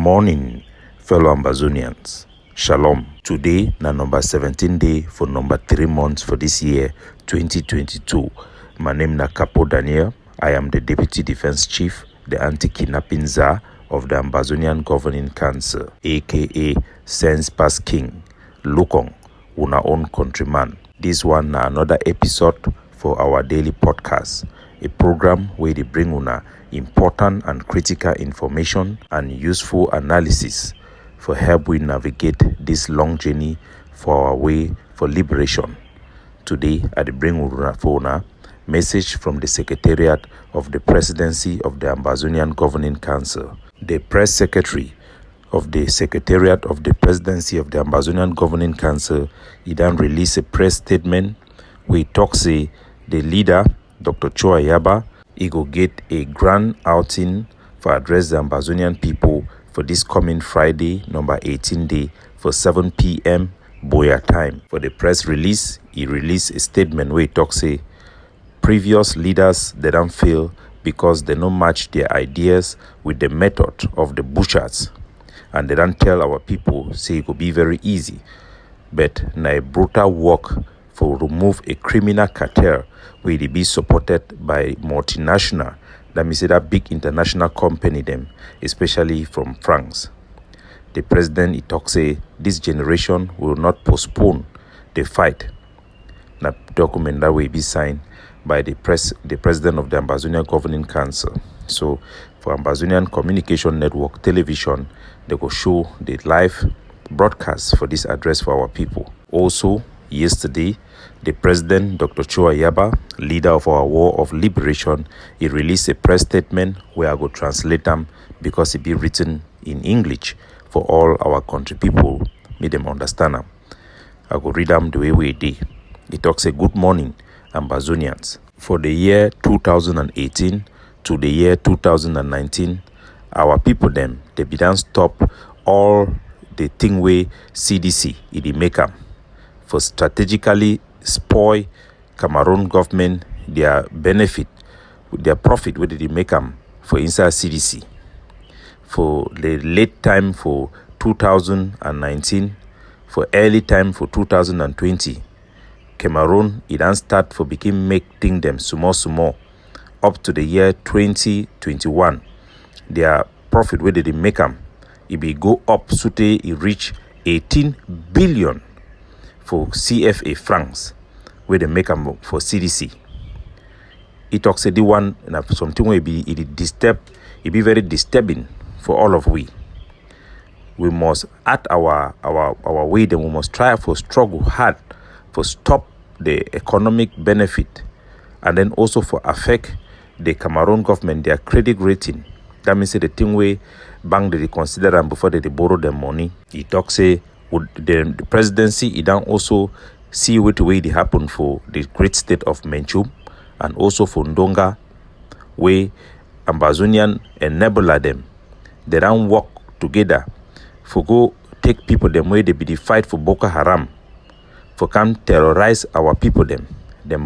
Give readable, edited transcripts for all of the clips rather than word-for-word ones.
Morning, fellow Ambazonians. Shalom. Today, na number 17 day for number 3 months for this year, 2022. My name na Capo Daniel. I am the Deputy Defense Chief, the Anti-Kidnapping Czar of the Ambazonian Governing Council, aka Sense Pass King. Lukong, una own countryman. This one na another episode for our daily podcast, a program where they bring una important and critical information and useful analysis for help we navigate this long journey for our way for liberation. Today, I bring una message from the Secretariat of the Presidency of the Ambazonian Governing Council. The Press Secretary of the Secretariat of the Presidency of the Ambazonian Governing Council, he then released a press statement where he talks say the leader, Dr. Ayaba, he go get a grand outing for address the Ambazonian people for this coming Friday, number 18 day, for 7 p.m. Boya time. For the press release, he released a statement where he talks say previous leaders they don't fail because they don't match their ideas with the method of the butchers, and they don't tell our people say it could be very easy, but na a brutal work for remove a criminal cartel where they be supported by multinational, that means that big international company them, especially from France. The president he talks say this generation will not postpone the fight. Na document that will be signed by the president of the Ambazonia Governing Council. So for Ambazonian Communication Network Television, they will show the live broadcast for this address for our people. Also, yesterday, the president, Dr. Ayaba, leader of our war of liberation, he released a press statement where I go translate them because it be written in English for all our country people, make them understand them. I go read them the way we did. It talks a good morning, Ambazonians. For the year 2018 to the year 2019, our people them, they be done stop all the thing way CDC, it make them for strategically spoil Cameroon government their benefit, their profit where they make them for inside CDC. For the late time for 2019, for early time for 2020, Cameroon it then start for begin make thing them small up to the year 2021. Their profit where they make them, it be go up so they reach 18 billion for CFA francs where they make them for CDC. It talks the one something where it be very disturbing for all of we. We must at our way, then we must try for struggle hard for stop the economic benefit, and then also for affect the Cameroon government their credit rating. That means the thing where bank they consider them before they borrow their money. It talks say the presidency it don't also see what way they happen for the great state of Menchum and also for Ndonga, where Ambazonian enabler them. They don't work together for go take people them way they be the fight for Boko Haram, for come terrorize our people them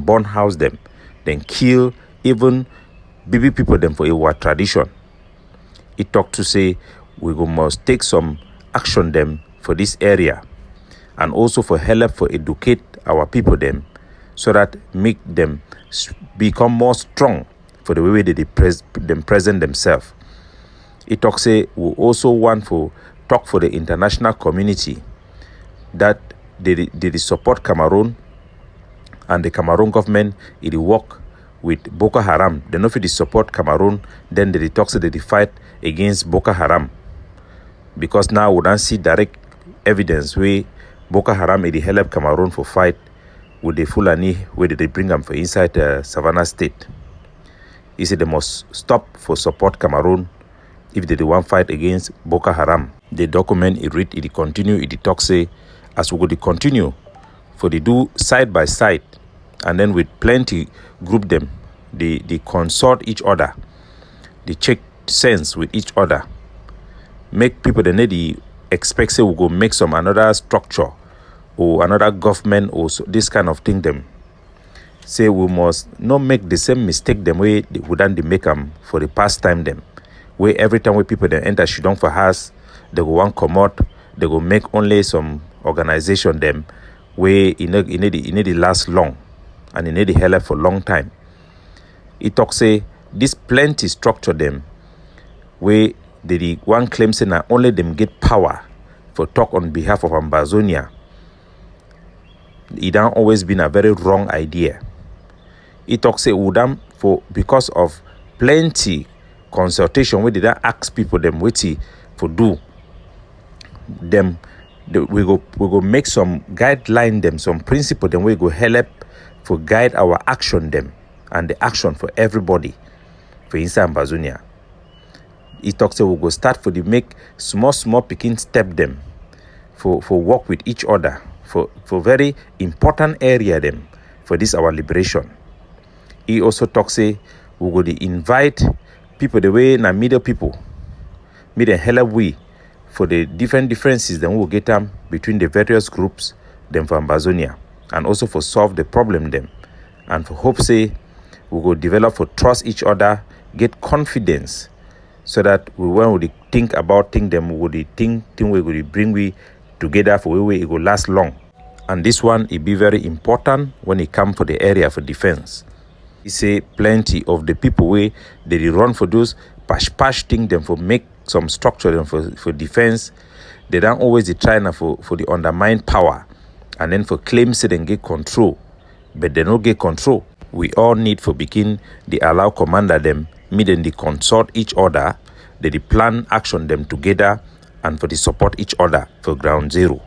burn house them, then kill even baby people them for our tradition. It talk to say we must take some action them for this area, and also for help for educate our people them so that make them become more strong for the way they present themselves. It talks say we also want for talk for the international community that they support Cameroon, and the Cameroon government it work with Boko Haram. They know if they support Cameroon, then they talk say they fight against Boko Haram, because now we don't see direct evidence where Boko Haram it help Cameroon for fight with the Fulani where they bring them for inside the Savannah state. He said they must stop for support Cameroon if they want fight against Boko Haram. The document it read it continue it talk say as we go to continue for they do side by side, and then with plenty group them they consult each other, they check sense with each other, make people they need the expect say we go make some another structure or another government or so, this kind of thing them say we must not make the same mistake them way they wouldn't make them for the past time them where every time where people then enter Shidong for house, they go one comot, they go make only some organization them where it need last long and it need help for long time. It talk say this plenty structure them where the one claims say that only them get power for talk on behalf of Ambazonia. It done always been a very wrong idea. It talk say udam for because of plenty consultation where they don't ask people them waiting for do them. We go make some guideline them, some principle them we go help for guide our action them and the action for everybody for inside Ambazonia. It talks say we go start for the make small picking step them for work with each other for very important area them for this our liberation. He also talks say we go to invite people the way na middle people, middle help we for the different differences then we'll get them between the various groups them for Ambazonia, and also for solve the problem them, and for hope say we go develop for trust each other, get confidence, so that we when we think about thing them we would think we will bring we together for where it will last long. And this one it be very important when it come for the area for defense. He say plenty of the people where they run for those pash thing them for make some structure them for defense. They don't always try now for the undermine power and then for claims they then get control, but they don't get control. We all need for begin they allow commander them meet and they consult each other, they plan action them together and for the support each other for ground zero.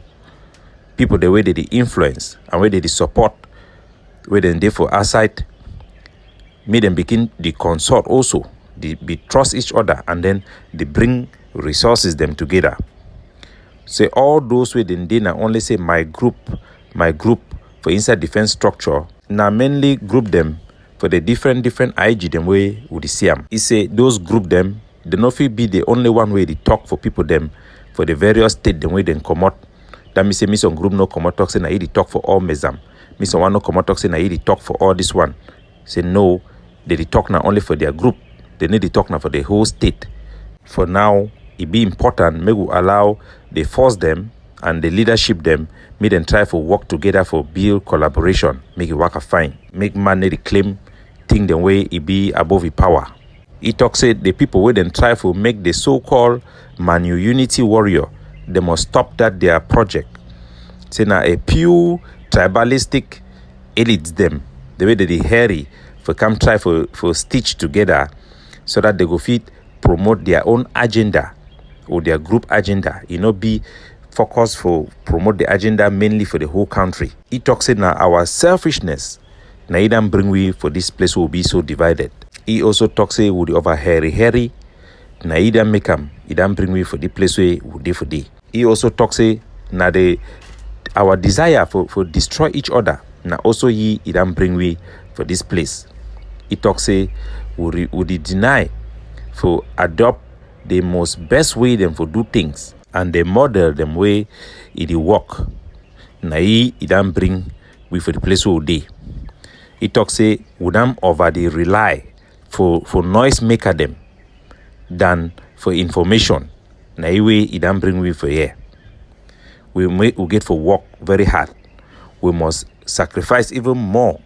People the way they influence and where they support, where they for outside, meet them begin the consult also. They trust each other and then they bring resources them together. Say all those way then they not only say my group for inside defense structure. Now mainly group them for the different IG them way would see them. He say those group them, they not feel be the only one way they talk for people them for the various state them way then come out. That means say me some group no come out talk say na he talk for all mezam. Me some one no come out talk say na he talk for all this one. Say no, they talk now only for their group. They need to talk now for the whole state. For now, it be important make we allow the force them and the leadership them, make them try for work together for build collaboration, make it work a fine. Make man need to claim thing the way it be above the power. He talks say the people where then try for make the so-called Manu Unity warrior, they must stop that their project. Say now a pure tribalistic elites them, the way that they hairy for come try for stitch together so that they go fit promote their own agenda or their group agenda. You know, be focused for promote the agenda mainly for the whole country. He talks say now our selfishness now it don't bring we for this place will be so divided. He also talks say would over hairy now it don't make them, it don't bring we for the place where would day for day. He also talks say now our desire for destroy each other now also it don't bring we for this place. He talks say would deny for adopt the most best way them for do things and they model them way it work. Now it don't bring we for the place where they. He talks say would them over the rely for noise maker them than for information. Now way it don't bring we for here. We get for work very hard. We must sacrifice even more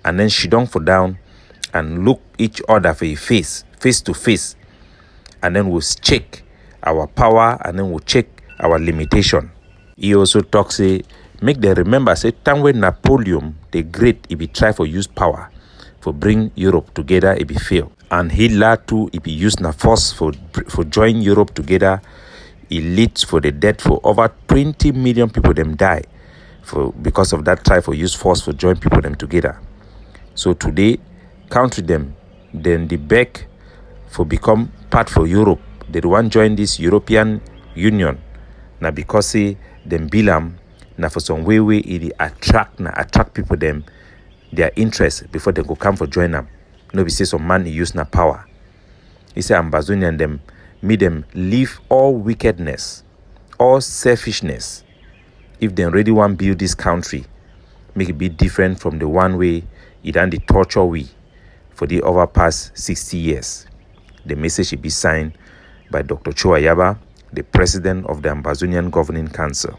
and then she don't for down and look each other for a face to face, and then we'll check our power and then we'll check our limitation. He also talks say make them remember say time when Napoleon the Great he be try for use power for bring Europe together he be fail, and Hitler too he be use na force for join Europe together. It leads for the death for over 20 million people them die for because of that try for use force for join people them together. So today country them then the back for become part for Europe. They want join this European Union now because say them bilam now for some way it attract people them their interest before they go come for join them. No be say some man he use na power. He say Ambazonian them make them leave all wickedness, all selfishness. If they really want build this country, make it be different from the one way it and the torture we for the over past 60 years. The message will be signed by Dr. Ayaba, the president of the Ambazonian Governing Council.